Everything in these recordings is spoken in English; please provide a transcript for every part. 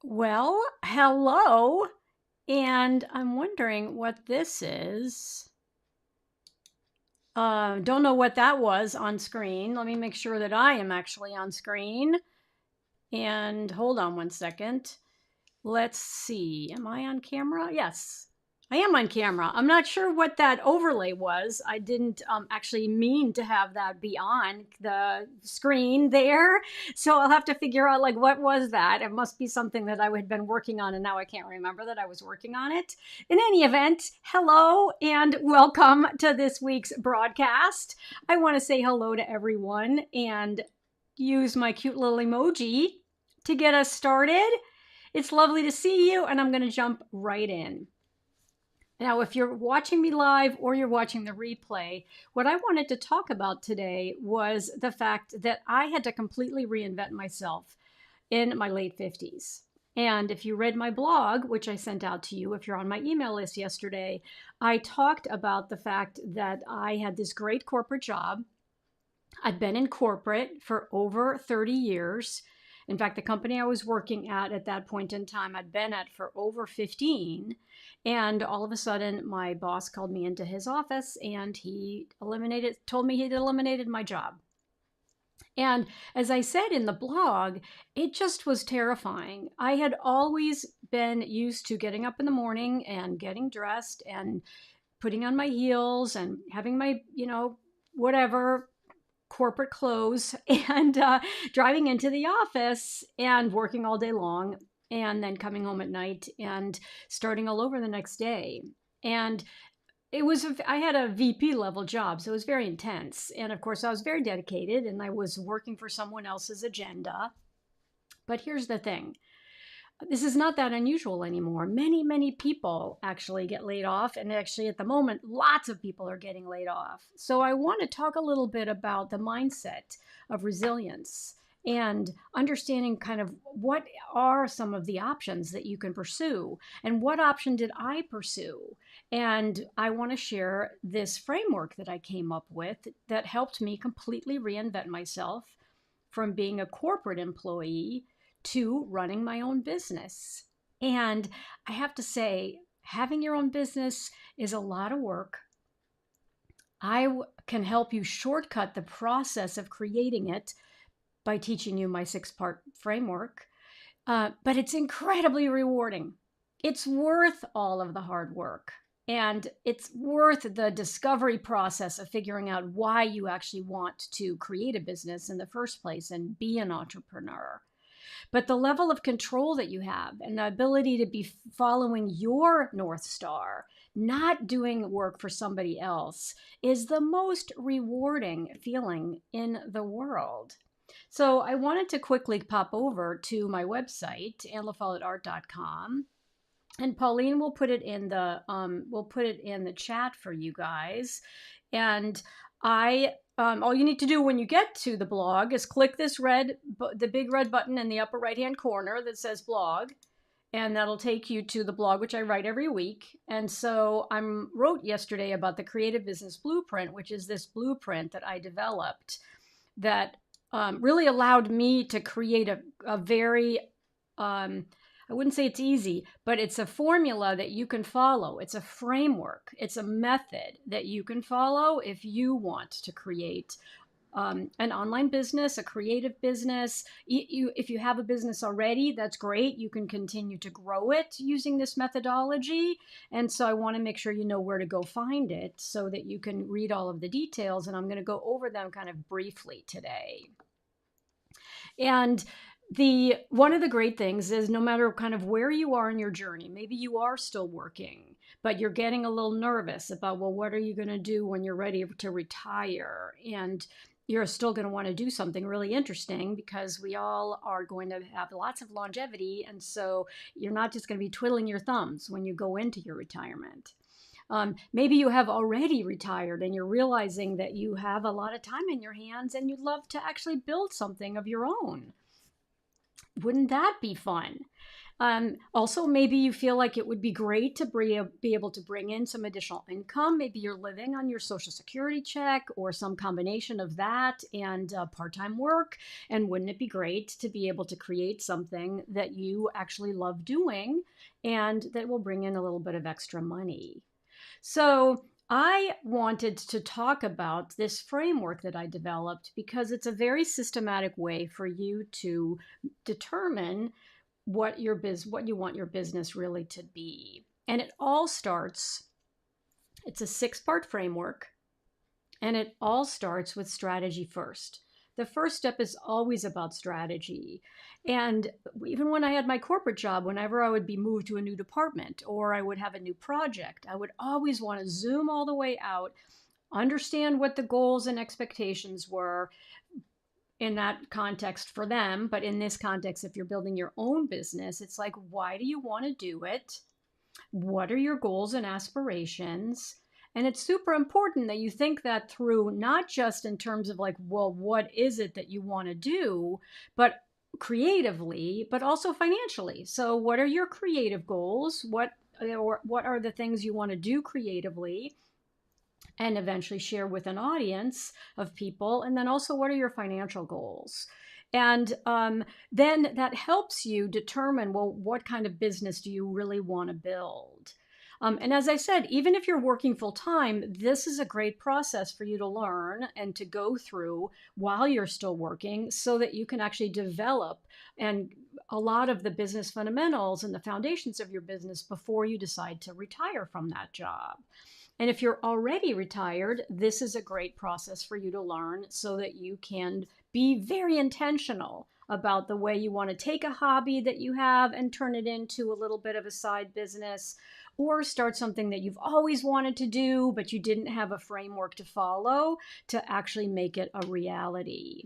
Well, hello, and I'm wondering what this is. Don't know what that was on screen. Let me make sure that I am actually on screen. And hold on one second. Let's see. Am I on camera? Yes, I am on camera. I'm not sure what that overlay was. I didn't actually mean to have that be on the screen there. So I'll have to figure out, like, what was that? It must be something that I had been working on and now I can't remember that I was working on it. In any event, hello and welcome to this week's broadcast. I want to say hello to everyone and use my cute little emoji to get us started. It's lovely to see you, and I'm going to jump right in. Now, if you're watching me live or you're watching the replay, what I wanted to talk about today was the fact that I had to completely reinvent myself in my late 50s. And if you read my blog, which I sent out to you, if you're on my email list yesterday, I talked about the fact that I had this great corporate job. I'd been in corporate for over 30 years. In fact, the company I was working at that point in time, I'd been at for over 15. And all of a sudden, my boss called me into his office and told me he'd eliminated my job. And as I said in the blog, it just was terrifying. I had always been used to getting up in the morning and getting dressed and putting on my heels and having my, whatever corporate clothes and driving into the office and working all day long and then coming home at night and starting all over the next day. And I had a VP level job, so it was very intense. And of course, I was very dedicated and I was working for someone else's agenda. But here's the thing. This is not that unusual anymore. Many, many people actually get laid off. And actually, at the moment, lots of people are getting laid off. So I want to talk a little bit about the mindset of resilience and understanding kind of what are some of the options that you can pursue and what option did I pursue. And I want to share this framework that I came up with that helped me completely reinvent myself from being a corporate employee to running my own business. And I have to say, having your own business is a lot of work. Can help you shortcut the process of creating it by teaching you my 6-part framework. But it's incredibly rewarding. It's worth all of the hard work. And it's worth the discovery process of figuring out why you actually want to create a business in the first place and be an entrepreneur. But the level of control that you have and the ability to be following your North Star, not doing work for somebody else, is the most rewarding feeling in the world. So I wanted to quickly pop over to my website, AnneLaFolletteArt.com. And Pauline will put it in the chat for you guys. And all you need to do when you get to the blog is click the big red button in the upper right hand corner that says blog, and that'll take you to the blog, which I write every week. And so I wrote yesterday about the Creative Business Blueprint, which is this blueprint that I developed that really allowed me to create a very I wouldn't say it's easy, but it's a formula that you can follow. It's a framework. It's a method that you can follow if you want to create an online business, a creative business. If you have a business already, that's great. You can continue to grow it using this methodology. And so I want to make sure you know where to go find it so that you can read all of the details. And I'm going to go over them kind of briefly today. And one of the great things is no matter kind of where you are in your journey, maybe you are still working, but you're getting a little nervous about, well, what are you going to do when you're ready to retire? And you're still going to want to do something really interesting because we all are going to have lots of longevity. And so you're not just going to be twiddling your thumbs when you go into your retirement. Maybe you have already retired and you're realizing that you have a lot of time in your hands and you'd love to actually build something of your own. Wouldn't that be fun? Also, maybe you feel like it would be great to be able to bring in some additional income. Maybe you're living on your Social Security check or some combination of that and part-time work. And wouldn't it be great to be able to create something that you actually love doing and that will bring in a little bit of extra money? So I wanted to talk about this framework that I developed because it's a very systematic way for you to determine what you want your business really to be. And it all starts, it's a 6-part framework, and it all starts with strategy first. The first step is always about strategy. And even when I had my corporate job, whenever I would be moved to a new department or I would have a new project, I would always want to zoom all the way out, understand what the goals and expectations were in that context for them. But in this context, if you're building your own business, it's like, why do you want to do it? What are your goals and aspirations? And it's super important that you think that through, not just in terms of like, well, what is it that you want to do, but creatively, but also financially. So what are your creative goals? What are the things you want to do creatively and eventually share with an audience of people? And then also, what are your financial goals? And then that helps you determine, well, what kind of business do you really want to build? And as I said, even if you're working full time, this is a great process for you to learn and to go through while you're still working so that you can actually develop and a lot of the business fundamentals and the foundations of your business before you decide to retire from that job. And if you're already retired, this is a great process for you to learn so that you can be very intentional about the way you want to take a hobby that you have and turn it into a little bit of a side business, or start something that you've always wanted to do, but you didn't have a framework to follow to actually make it a reality.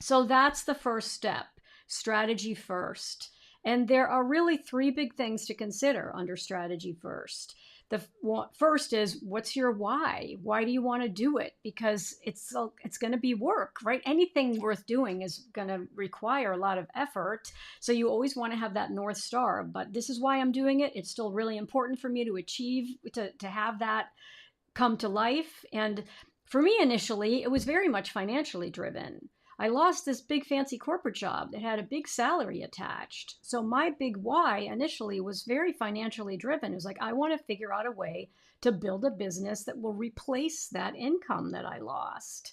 So that's the first step, strategy first. And there are really 3 big things to consider under strategy first. The first is, what's your why? Why do you want to do it? Because it's going to be work, right? Anything worth doing is going to require a lot of effort. So you always want to have that North Star. But this is why I'm doing it. It's still really important for me to achieve, to have that come to life. And for me, initially, it was very much financially driven. I lost this big fancy corporate job that had a big salary attached. So my big why initially was very financially driven. It was like, I want to figure out a way to build a business that will replace that income that I lost.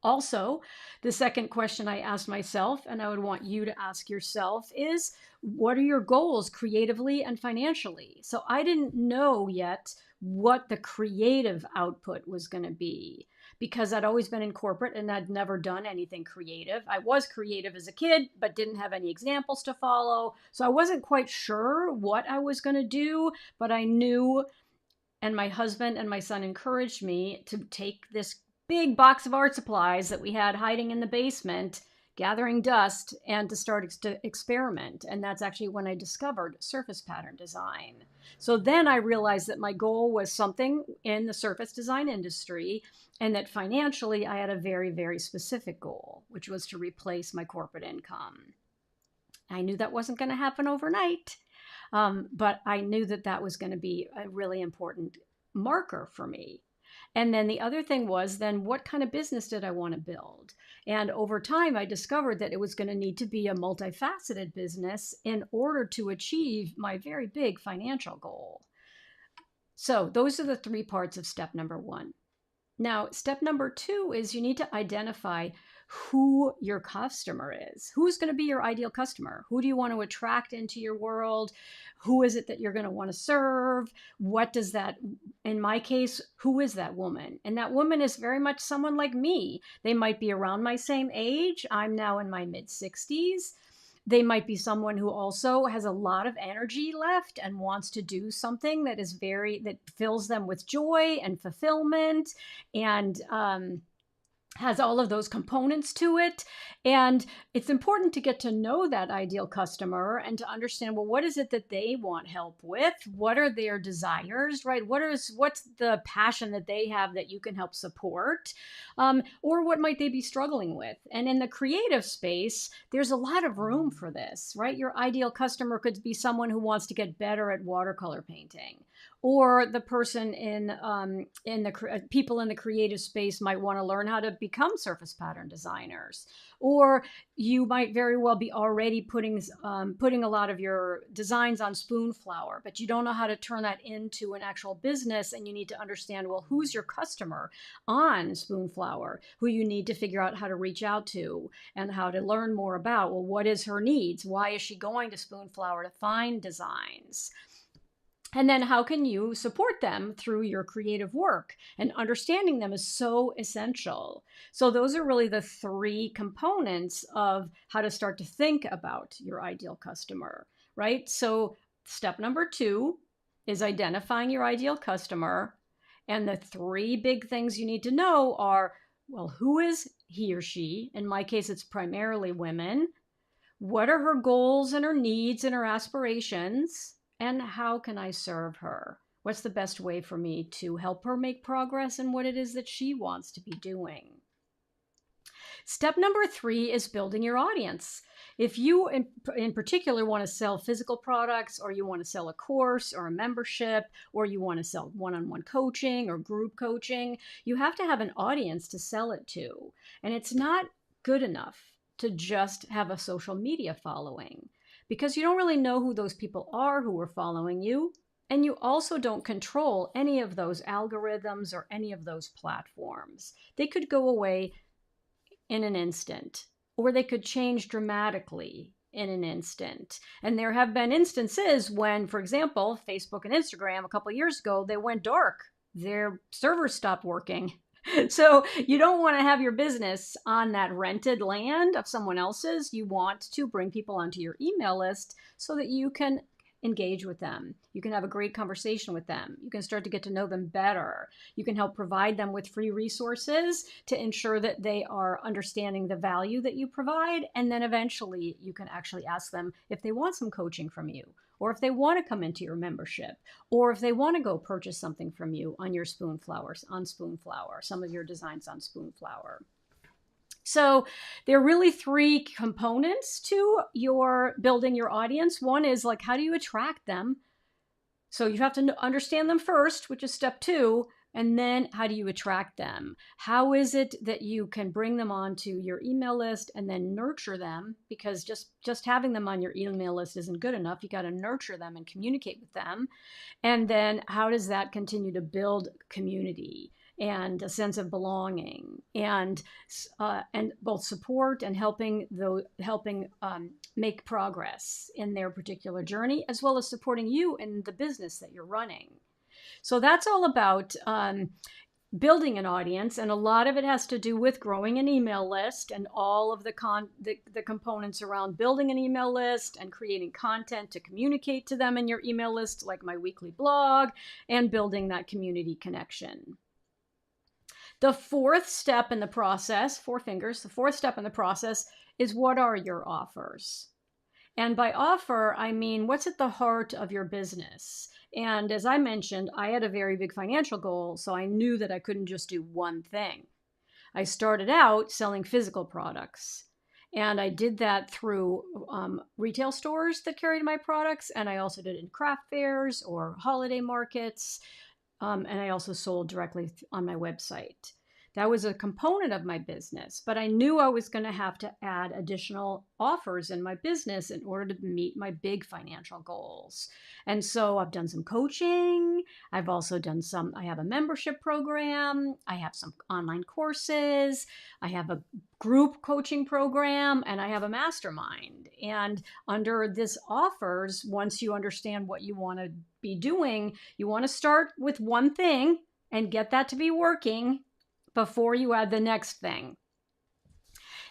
Also, the second question I asked myself, and I would want you to ask yourself, is what are your goals creatively and financially? So I didn't know yet what the creative output was going to be, because I'd always been in corporate and I'd never done anything creative. I was creative as a kid, but didn't have any examples to follow. So I wasn't quite sure what I was going to do, but I knew, and my husband and my son encouraged me to take this big box of art supplies that we had hiding in the basement, gathering dust, and to start to experiment. And that's actually when I discovered surface pattern design. So then I realized that my goal was something in the surface design industry, and that financially I had a very, very specific goal, which was to replace my corporate income. I knew that wasn't going to happen overnight, but I knew that that was going to be a really important marker for me. And then the other thing was, then what kind of business did I want to build? And over time, I discovered that it was going to need to be a multifaceted business in order to achieve my very big financial goal. So those are the 3 parts of step number 1. Now, step number 2 is you need to identify who your customer is. Who's going to be your ideal customer? Who do you want to attract into your world? Who is it that you're going to want to serve? What does that, in my case, who is that woman? And that woman is very much someone like me. They might be around my same age. I'm now in my mid-60s. They might be someone who also has a lot of energy left and wants to do something that fills them with joy and fulfillment. And has all of those components to it. And it's important to get to know that ideal customer and to understand, well, what is it that they want help with? What are their desires, right? What's the passion that they have that you can help support? Or what might they be struggling with? And in the creative space, there's a lot of room for this, right? Your ideal customer could be someone who wants to get better at watercolor painting, or the person in the people in the creative space might want to learn how to become surface pattern designers, or you might very well be already putting a lot of your designs on Spoonflower, but you don't know how to turn that into an actual business, and you need to understand, well, who's your customer on Spoonflower, who you need to figure out how to reach out to and how to learn more about. Well, what is her needs? Why is she going to Spoonflower to find designs? And then how can you support them through your creative work? And understanding them is so essential. So those are really the three components of how to start to think about your ideal customer, right? So step number 2 is identifying your ideal customer. And the three big things you need to know are, well, who is he or she? In my case, it's primarily women. What are her goals and her needs and her aspirations? And how can I serve her? What's the best way for me to help her make progress in what it is that she wants to be doing? Step number 3 is building your audience. If you in particular want to sell physical products, or you want to sell a course or a membership, or you want to sell one-on-one coaching or group coaching, you have to have an audience to sell it to. And it's not good enough to just have a social media following, because you don't really know who those people are who are following you. And you also don't control any of those algorithms or any of those platforms. They could go away in an instant, or they could change dramatically in an instant. And there have been instances when, for example, Facebook and Instagram a couple of years ago, they went dark. Their servers stopped working. So you don't want to have your business on that rented land of someone else's. You want to bring people onto your email list so that you can engage with them. You can have a great conversation with them. You can start to get to know them better. You can help provide them with free resources to ensure that they are understanding the value that you provide. And then eventually you can actually ask them if they want some coaching from you, or if they want to come into your membership, or if they want to go purchase something from you on your Spoonflower, some of your designs on Spoonflower. So there are really 3 components to your building your audience. One is like, how do you attract them? So you have to understand them first, which is step 2. And then how do you attract them? How is it that you can bring them onto your email list and then nurture them? Because just having them on your email list isn't good enough. You got to nurture them and communicate with them. And then how does that continue to build community and a sense of belonging, and both support and helping make progress in their particular journey, as well as supporting you in the business that you're running. So that's all about building an audience, and a lot of it has to do with growing an email list and all of the components around building an email list and creating content to communicate to them in your email list, like my weekly blog, and building that community connection. The 4th step in the process, 4 fingers, the 4th step in the process is, what are your offers? And by offer, I mean, what's at the heart of your business? And as I mentioned, I had a very big financial goal, so I knew that I couldn't just do one thing. I started out selling physical products, and I did that through retail stores that carried my products, and I also did it in craft fairs or holiday markets, and I also sold directly on my website. That was a component of my business, but I knew I was going to have to add additional offers in my business in order to meet my big financial goals. And so I've done some coaching. I've also done I have a membership program. I have some online courses. I have a group coaching program, and I have a mastermind. And under this offers, once you understand what you want to be doing, you want to start with one thing and get that to be working before you add the next thing.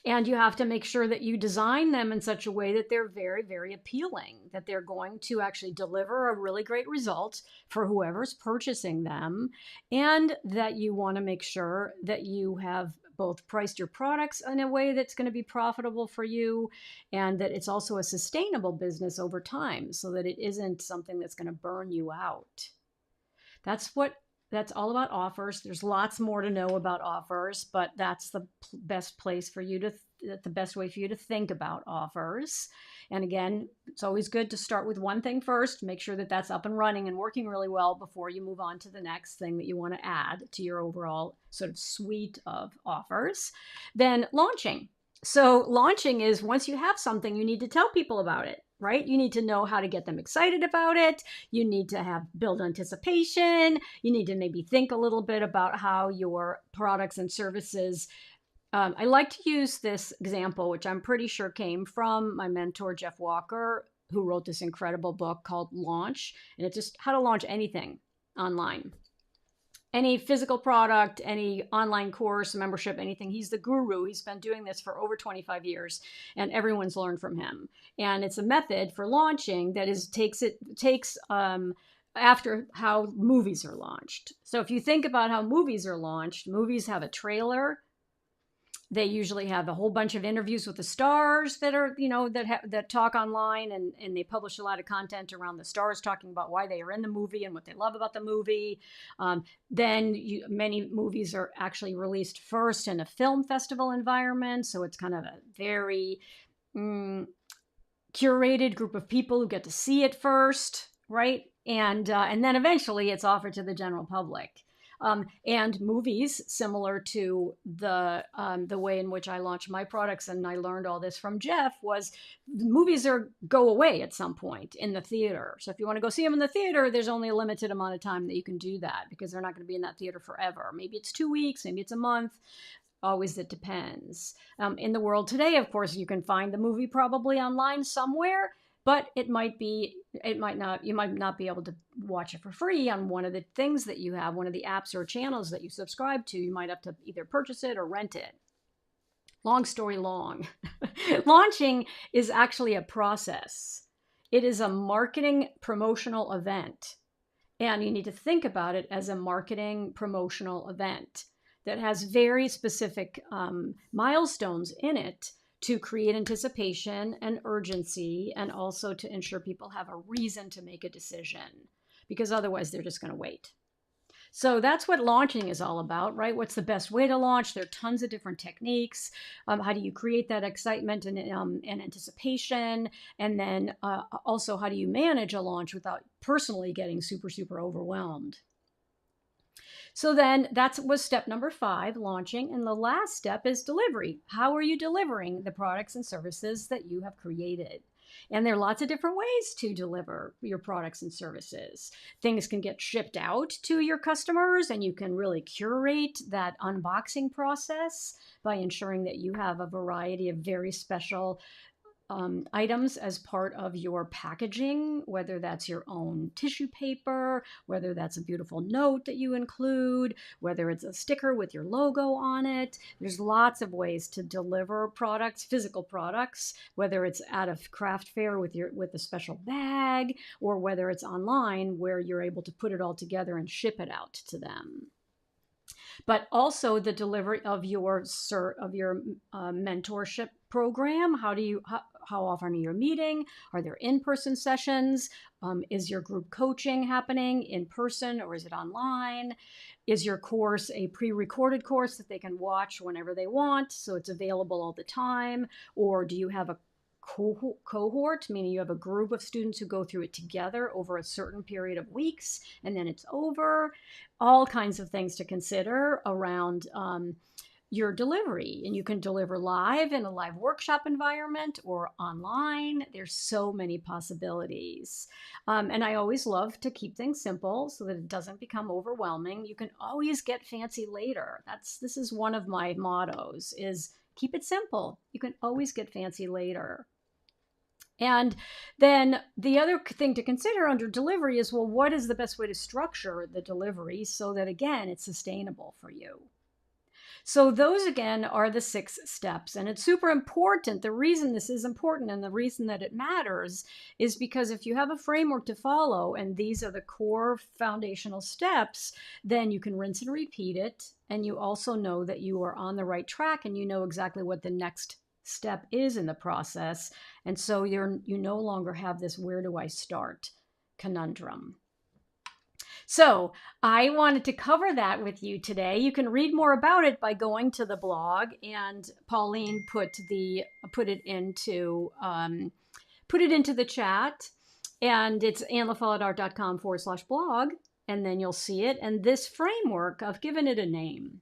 And you have to make sure that you design them in such a way that they're very, very appealing, that they're going to actually deliver a really great result for whoever's purchasing them, and that you want to make sure that you have both priced your products in a way that's going to be profitable for you, and that it's also a sustainable business over time, so that it isn't something that's going to burn you out. That's all about offers. There's lots more to know about offers, but that's the best place for you to the best way for you to think about offers. And again, it's always good to start with one thing first, make sure that that's up and running and working really well before you move on to the next thing that you want to add to your overall sort of suite of offers. Then launching. So launching is once you have something, you need to tell people about it, right? You need to know how to get them excited about it. You need to build anticipation. You need to maybe think a little bit about how your products and services. I like to use this example, which I'm pretty sure came from my mentor, Jeff Walker, who wrote this incredible book called Launch. And it's just how to launch anything online. Any physical product, any online course, membership, anything. He's the guru. He's been doing this for over 25 years, and everyone's learned from him. And it's a method for launching that takes after how movies are launched. So if you think about how movies are launched, movies have a trailer. They usually have a whole bunch of interviews with the stars that are, that talk online, and they publish a lot of content around the stars talking about why they are in the movie and what they love about the movie. Then many movies are actually released first in a film festival environment. So it's kind of a very curated group of people who get to see it first, right? And then eventually it's offered to the general public. And movies, similar to the way in which I launched my products, and I learned all this from Jeff, was movies go away at some point in the theater. So if you want to go see them in the theater, there's only a limited amount of time that you can do that, because they're not going to be in that theater forever. Maybe it's 2 weeks, maybe it's a month. Always, it depends. In the world today, of course, you can find the movie probably online somewhere, but you might not be able to watch it for free on one of the things that you have, one of the apps or channels that you subscribe to. You might have to either purchase it or rent it. Long story long. Launching is actually a process. It is a marketing promotional event. And you need to think about it as a marketing promotional event that has very specific milestones in it to create anticipation and urgency, and also to ensure people have a reason to make a decision, because otherwise they're just going to wait. So that's what launching is all about, right? What's the best way to launch? There are tons of different techniques. How do you create that excitement and anticipation? And then also, how do you manage a launch without personally getting super, super overwhelmed? So then that was step number 5, launching. And the last step is delivery. How are you delivering the products and services that you have created? And there are lots of different ways to deliver your products and services. Things can get shipped out to your customers, and you can really curate that unboxing process by ensuring that you have a variety of very special items as part of your packaging, whether that's your own tissue paper, whether that's a beautiful note that you include, whether it's a sticker with your logo on it. There's lots of ways to deliver products, physical products, whether it's at a craft fair with a special bag, or whether it's online where you're able to put it all together and ship it out to them. But also the delivery of your mentorship program. How often are you meeting? Are there in-person sessions? Is your group coaching happening in person, or is it online? Is your course a pre-recorded course that they can watch whenever they want, so it's available all the time? Or do you have a cohort, meaning you have a group of students who go through it together over a certain period of weeks and then it's over? All kinds of things to consider around your delivery. And you can deliver live in a live workshop environment or online. There's so many possibilities. And I always love to keep things simple so that it doesn't become overwhelming. You can always get fancy later. This is one of my mottos, is keep it simple. You can always get fancy later. And then the other thing to consider under delivery is, well, what is the best way to structure the delivery so that, again, it's sustainable for you? So those again are the 6 steps, and it's super important. The reason this is important and the reason that it matters is because if you have a framework to follow and these are the core foundational steps, then you can rinse and repeat it, and you also know that you are on the right track and you know exactly what the next step is in the process. And so you no longer have this where do I start conundrum. So I wanted to cover that with you today. You can read more about it by going to the blog, and Pauline put it into the chat, and it's annelafollettart.com/blog, and then you'll see it. And this framework, I've given it a name.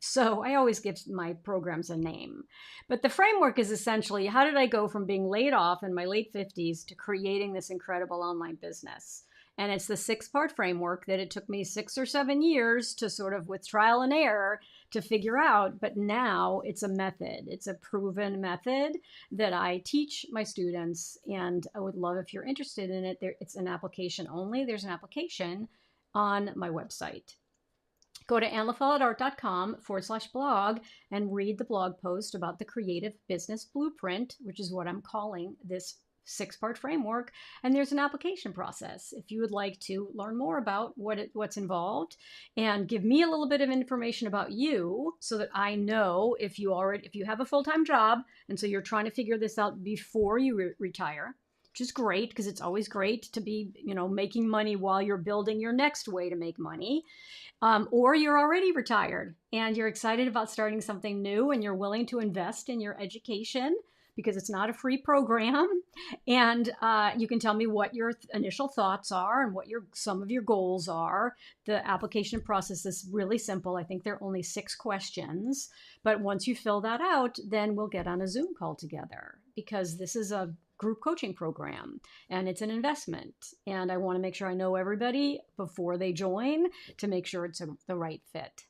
So I always give my programs a name. But the framework is essentially, how did I go from being laid off in my late 50s to creating this incredible online business? And it's the 6-part framework that it took me 6 or 7 years to sort of, with trial and error, to figure out. But now it's a method. It's a proven method that I teach my students. And I would love if you're interested in it. It's an application only. There's an application on my website. Go to annelafollettart.com/blog and read the blog post about the Creative Business Blueprint, which is what I'm calling this 6-part framework. And there's an application process if you would like to learn more about what's involved and give me a little bit of information about you so that I know if you have a full-time job and so you're trying to figure this out before you retire, which is great because it's always great to be, making money while you're building your next way to make money. Or you're already retired and you're excited about starting something new and you're willing to invest in your education because it's not a free program. And you can tell me what your initial thoughts are and what some of your goals are. The application process is really simple. I think there are only 6 questions. But once you fill that out, then we'll get on a Zoom call together because this is a group coaching program and it's an investment. And I want to make sure I know everybody before they join to make sure it's the right fit.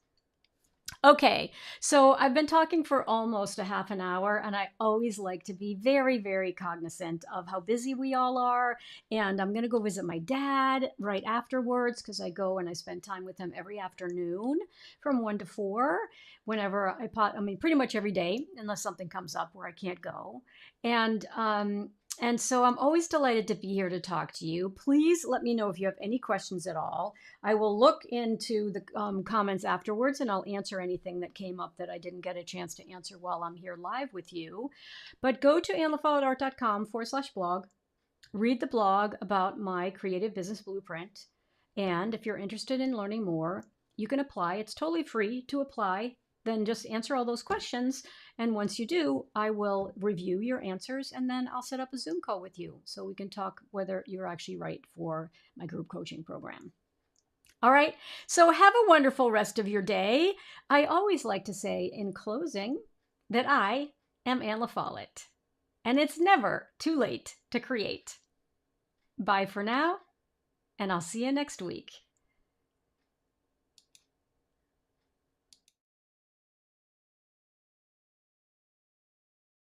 Okay, so I've been talking for almost a half an hour, and I always like to be very, very cognizant of how busy we all are. And I'm going to go visit my dad right afterwards because I go and I spend time with him every afternoon from 1 to 4, whenever pretty much every day, unless something comes up where I can't go. And so I'm always delighted to be here to talk to you. Please let me know if you have any questions at all. I will look into the comments afterwards and I'll answer anything that came up that I didn't get a chance to answer while I'm here live with you. But go to annelafollettart.com/blog, read the blog about my Creative Business Blueprint. And if you're interested in learning more, you can apply. It's totally free to apply. Then just answer all those questions. And once you do, I will review your answers and then I'll set up a Zoom call with you so we can talk whether you're actually right for my group coaching program. All right. So have a wonderful rest of your day. I always like to say in closing that I am Anne La Follette and it's never too late to create. Bye for now, and I'll see you next week.